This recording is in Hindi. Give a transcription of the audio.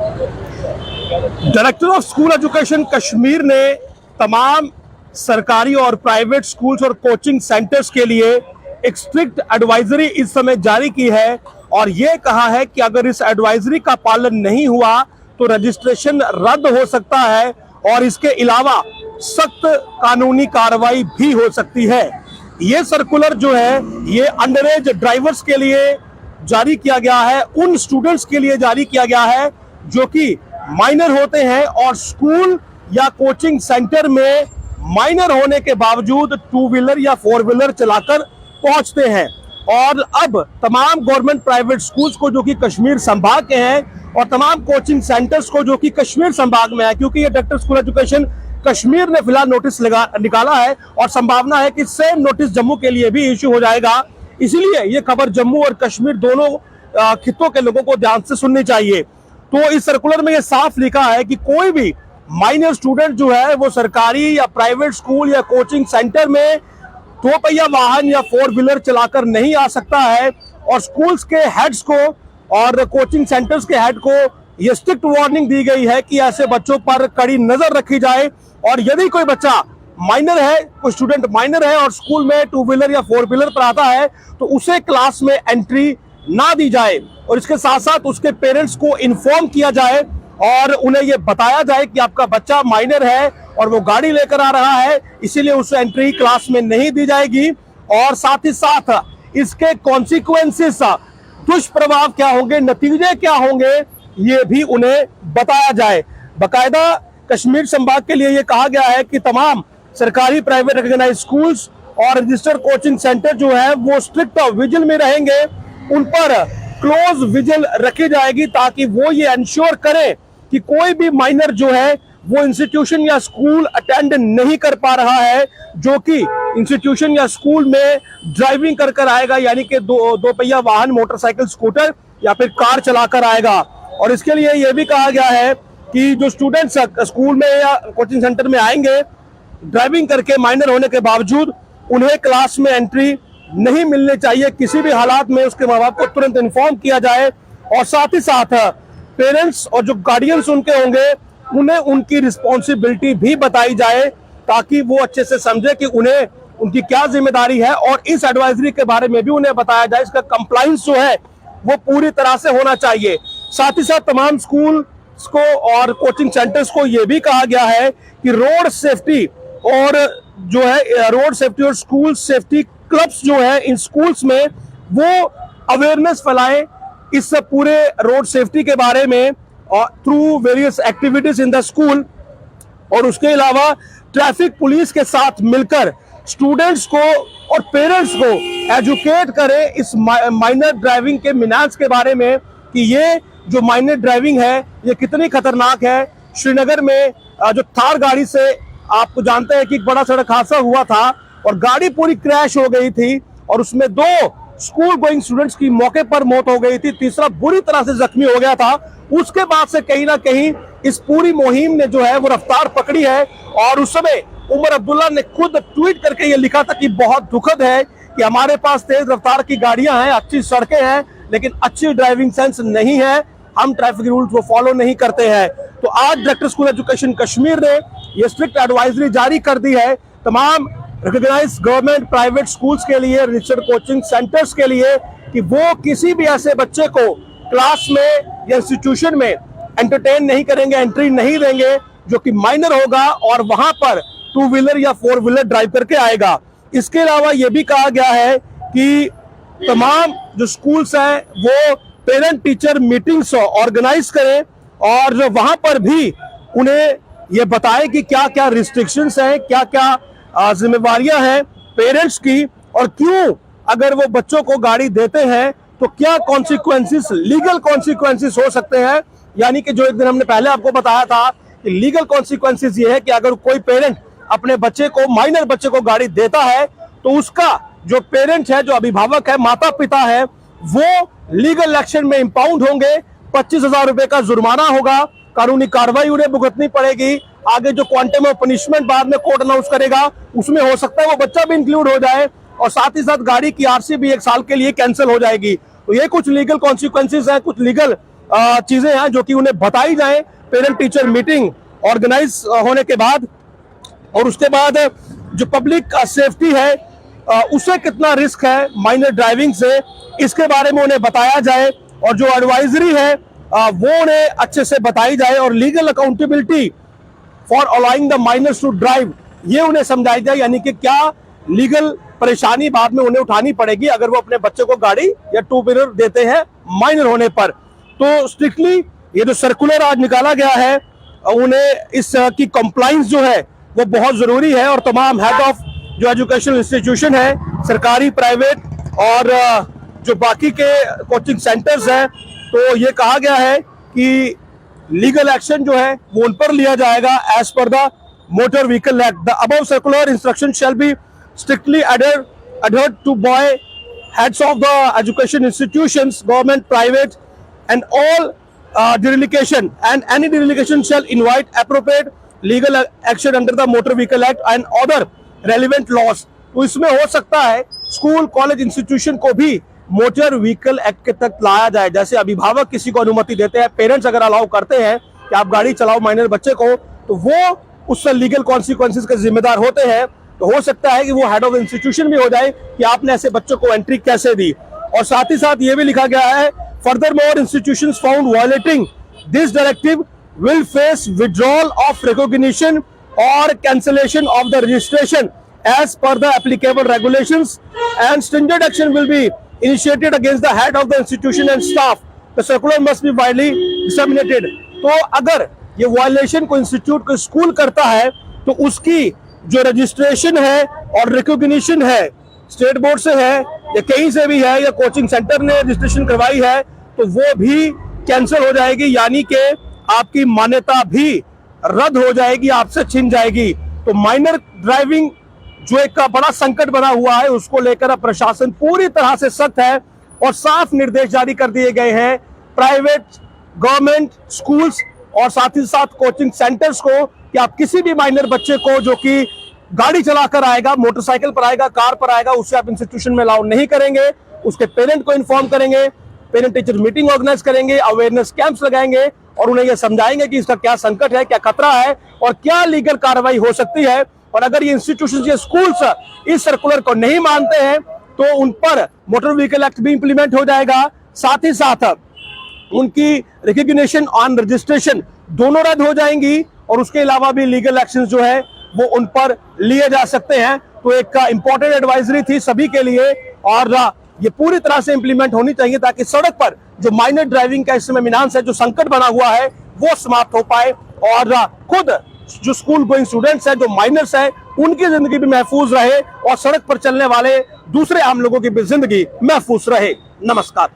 Director of school education Kashmir ने तमाम सरकारी और प्राइवेट स्कूल्स और कोचिंग सेंटर्स के लिए एक स्ट्रिक्ट एडवाइजरी इस समय जारी की है और ये कहा है कि अगर इस एडवाइजरी का पालन नहीं हुआ तो रजिस्ट्रेशन रद्द हो सकता है और इसके अलावा सख्त कानूनी कार्रवाई भी हो सकती है। ये सर्कुलर जो है ये अंडर एज ड्राइवर्स के लिए जारी किया गया है, उन स्टूडेंट्स के लिए जारी किया गया है जो कि माइनर होते हैं और स्कूल या कोचिंग सेंटर में माइनर होने के बावजूद टू व्हीलर या फोर व्हीलर चलाकर पहुंचते हैं। और अब तमाम गवर्नमेंट प्राइवेट स्कूल्स को जो कि कश्मीर संभाग के हैं और तमाम कोचिंग सेंटर्स को जो कि कश्मीर संभाग में है, क्योंकि ये डायरेक्टर स्कूल एजुकेशन कश्मीर ने फिलहाल नोटिस निकाला है और संभावना है कि सेम नोटिस जम्मू के लिए भी इश्यू हो जाएगा, इसलिए ये खबर जम्मू और कश्मीर दोनों खित्तों के लोगों को ध्यान से सुननी चाहिए। तो इस सर्कुलर में ये साफ लिखा है कि कोई भी माइनर स्टूडेंट जो है वो सरकारी या प्राइवेट स्कूल या कोचिंग सेंटर में दो पहिया वाहन या फोर व्हीलर चलाकर नहीं आ सकता है और स्कूल्स के हेड्स को और कोचिंग सेंटर्स के हेड को ये स्ट्रिक्ट वार्निंग दी गई है कि ऐसे बच्चों पर कड़ी नजर रखी जाए और यदि कोई बच्चा माइनर है, कोई स्टूडेंट माइनर है और स्कूल में टू व्हीलर या फोर व्हीलर पर आता है तो उसे क्लास में एंट्री ना दी जाए और इसके साथ साथ उसके पेरेंट्स को इन्फॉर्म किया जाए और उन्हें यह बताया जाए कि आपका बच्चा माइनर है और वो गाड़ी लेकर आ रहा है, इसीलिए उसे एंट्री क्लास में नहीं दी जाएगी। और साथ ही साथ इसके कॉन्सिक्वेंसेस, दुष्प्रभाव क्या होंगे, नतीजे क्या होंगे, ये भी उन्हें बताया जाए। बाकायदा कश्मीर संभाग के लिए यह कहा गया है कि तमाम सरकारी प्राइवेट रिकॉग्नाइज्ड स्कूल्स और रजिस्टर्ड कोचिंग सेंटर जो है वो स्ट्रिक्ट विजिल में रहेंगे, उन पर क्लोज विजिल रखी जाएगी ताकि वो ये इंश्योर करें कि कोई भी माइनर जो है वो इंस्टीट्यूशन या स्कूल अटेंड नहीं कर पा रहा है जो कि इंस्टीट्यूशन या स्कूल में ड्राइविंग कर आएगा, यानी कि दो पहिया वाहन, मोटरसाइकिल, स्कूटर या फिर कार चलाकर आएगा। और इसके लिए यह भी कहा गया है कि जो स्टूडेंट्स स्कूल में या कोचिंग सेंटर में आएंगे ड्राइविंग करके माइनर होने के बावजूद उन्हें क्लास में एंट्री नहीं मिलनी चाहिए, किसी भी हालात में उसके माँ बाप को तुरंत इन्फॉर्म किया जाए और साथ ही साथ पेरेंट्स और जो गार्डियंस उनके होंगे उन्हें उनकी रिस्पॉन्सिबिलिटी भी बताई जाए ताकि वो अच्छे से समझे कि उन्हें उनकी क्या जिम्मेदारी है और इस एडवाइजरी के बारे में भी उन्हें बताया जाए, इसका कंप्लायंस जो है वो पूरी तरह से होना चाहिए। साथ ही साथ तमाम स्कूल को और कोचिंग सेंटर्स को यह भी कहा गया है कि रोड सेफ्टी और जो है रोड सेफ्टी और स्कूल सेफ्टी क्लब्स जो है इन स्कूल्स में वो अवेयरनेस फैलाएं इस पूरे रोड सेफ्टी के बारे में और through various activities in the school, और उसके अलावा ट्रैफिक पुलिस के साथ मिलकर स्टूडेंट्स को और पेरेंट्स को एजुकेट करें इस माइनर ड्राइविंग के मिनार्स के बारे में कि ये जो माइनर ड्राइविंग है ये कितनी खतरनाक है। श्रीनगर में जो थार गाड़ी से आपको जानते हैं कि एक बड़ा सड़क हादसा हुआ था और गाड़ी पूरी क्रैश हो गई थी और उसमें 2 स्कूल गोइंग स्टूडेंट्स की मौके पर मौत हो गई थी, तीसरा बुरी तरह से जख्मी हो गया था। उसके बाद से कहीं ना कहीं इस पूरी मुहिम ने जो है वो रफ्तार पकड़ी है और उस समय उमर अब्दुल्ला ने खुद ट्वीट करके ये लिखा था कि बहुत दुखद है कि हमारे पास तेज रफ्तार की गाड़ियां हैं, अच्छी सड़कें हैं, लेकिन अच्छी ड्राइविंग सेंस नहीं है, हम ट्रैफिक रूल्स को फॉलो नहीं करते हैं। तो आज डायरेक्टर स्कूल एजुकेशन कश्मीर ने ये स्ट्रिक्ट एडवाइजरी जारी कर दी है तमाम रिकॉग्नाइज्ड गवर्नमेंट प्राइवेट स्कूल्स के लिए, रजिस्टर्ड कोचिंग सेंटर्स के लिए कि वो किसी भी ऐसे बच्चे को क्लास में या इंस्टीट्यूशन में एंटरटेन नहीं करेंगे, एंट्री नहीं देंगे जो कि माइनर होगा और वहां पर टू व्हीलर या फोर व्हीलर ड्राइव करके आएगा। इसके अलावा यह भी कहा गया है कि तमाम जो स्कूल्स हैं वो पेरेंट टीचर मीटिंग्स ऑर्गेनाइज करें और वहां पर भी उन्हें ये बताएं कि क्या क्या रिस्ट्रिक्शंस हैं, क्या क्या जिम्मेवारियां हैं पेरेंट्स की और क्यों अगर वो बच्चों को गाड़ी देते हैं तो क्या कॉन्सिक्वेंसेस, लीगल कॉन्सिक्वेंसेस हो सकते हैं। यानी कि जो एक दिन हमने पहले आपको बताया था कि लीगल कॉन्सिक्वेंसेस ये है कि अगर कोई पेरेंट अपने बच्चे को, माइनर बच्चे को गाड़ी देता है तो उसका जो पेरेंट है, जो अभिभावक है, माता पिता है, वो लीगल एक्शन में इंपाउंड होंगे, 25,000 रुपए का जुर्माना होगा, कानूनी कार्रवाई उन्हें भुगतनी पड़ेगी। आगे जो क्वांटम ऑफ पनिशमेंट बाद में कोर्ट अनाउंस करेगा उसमें हो सकता है वो बच्चा भी इंक्लूड हो जाए और साथ ही साथ गाड़ी की आरसी भी 1 साल के लिए कैंसिल हो जाएगी। तो ये कुछ लीगल कॉन्सिक्वेंसेस हैं, कुछ लीगल चीजें हैं जो कि उन्हें बताई जाए पेरेंट टीचर मीटिंग ऑर्गेनाइज होने के बाद, और उसके बाद जो पब्लिक सेफ्टी है उसे कितना रिस्क है माइनर ड्राइविंग से, इसके बारे में उन्हें बताया जाए, और जो एडवाइजरी है वो उन्हें अच्छे से बताई जाए, और legal accountability for allowing the minors to drive ये उन्हें समझाई जाए, यानी कि क्या लीगल परेशानी बाद में उन्हें उठानी पड़ेगी अगर वो अपने बच्चे को गाड़ी या टू व्हीलर देते हैं माइनर होने पर। तो स्ट्रिक्टली ये जो सर्कुलर आज निकाला गया है उन्हें इस की कंप्लाइंस जो है वो बहुत जरूरी है, और तमाम हेड ऑफ जो एजुकेशनल इंस्टीट्यूशन है, सरकारी, प्राइवेट और जो बाकी के कोचिंग सेंटर्स हैं, तो ये कहा गया है कि लीगल एक्शन जो है वो उन पर लिया जाएगा as per the motor vehicle act. The above circular instruction shall be strictly adhered to by heads of the education institutions, government, private, and all dereliction, and any dereliction shall invite appropriate legal action under the motor vehicle act and other relevant laws। तो इसमें हो सकता है स्कूल, कॉलेज, इंस्टीट्यूशन को भी मोटर व्हीकल एक्ट के तक लाया जाए। जैसे अभिभावक किसी को अनुमति देते हैं, पेरेंट्स अगर अलाउ करते हैं कि आप गाड़ी चलाओ माइनर बच्चे को, तो वो उससे लीगल कॉन्सिक्वेंसेस के जिम्मेदार होते हैं। तो हो सकता है कि वो हेड ऑफ इंस्टीट्यूशन भी हो जाए कि आपने ऐसे बच्चों को एंट्री कैसे दी। और साथ ही साथ ये भी लिखा गया है, furthermore institutions found violating this directive will face withdrawal of recognition और cancellation of the registration as per the applicable regulations, and stringent action will be initiated against the head of the institution and staff. The circular must be widely disseminated। तो अगर ये वायलेशन को इंस्टीट्यूट को स्कूल करता है तो उसकी जो रजिस्ट्रेशन है और रिकॉग्निशन है, स्टेट बोर्ड से है या कहीं से भी है या कोचिंग सेंटर ने रजिस्ट्रेशन करवाई है, तो वो भी कैंसिल हो जाएगी, यानी कि आपकी मान्यता भी रद्द हो जाएगी, आपसे छिन जाएगी। तो माइनर ड्राइविंग जो एक बड़ा संकट बना हुआ है उसको लेकर अब प्रशासन पूरी तरह से सख्त है, और साफ निर्देश जारी कर दिए गए हैं प्राइवेट, गवर्नमेंट स्कूल्स और साथ ही साथ कोचिंग सेंटर्स को कि आप किसी भी माइनर बच्चे को जो कि गाड़ी चलाकर आएगा, मोटरसाइकिल पर आएगा, कार पर आएगा, उससे आप इंस्टीट्यूशन में अलाउ नहीं करेंगे। उसके पेरेंट को इन्फॉर्म करेंगे, पेरेंट टीचर मीटिंग ऑर्गेनाइज करेंगे, अवेयरनेस कैंप्स लगाएंगे और उन्हें यह समझाएंगे कि इसका क्या संकट है, क्या खतरा है और क्या लीगल कार्रवाई हो सकती है। और अगर ये इंस्टीट्यूशन, ये स्कूल्स इस सर्कुलर को नहीं मानते हैं तो उन पर मोटर व्हीकल एक्ट भी इंप्लीमेंट हो जाएगा, साथ ही साथ उनकी रिकॉग्निशन ऑन रजिस्ट्रेशन दोनों रद्द हो जाएंगी, और उसके अलावा भी लीगल एक्शन जो है वो उन पर लिए जा सकते हैं। तो एक इंपॉर्टेंट एडवाइजरी थी सभी के लिए, और ये पूरी तरह से इंप्लीमेंट होनी चाहिए ताकि सड़क पर जो माइनर ड्राइविंग का इस समय मीनांस है, जो संकट बना हुआ है, वो समाप्त हो पाए, और खुद जो स्कूल गोइंग स्टूडेंट्स हैं, जो माइनर्स हैं, उनकी जिंदगी भी महफूज रहे और सड़क पर चलने वाले दूसरे आम लोगों की भी जिंदगी महफूज रहे। नमस्कार।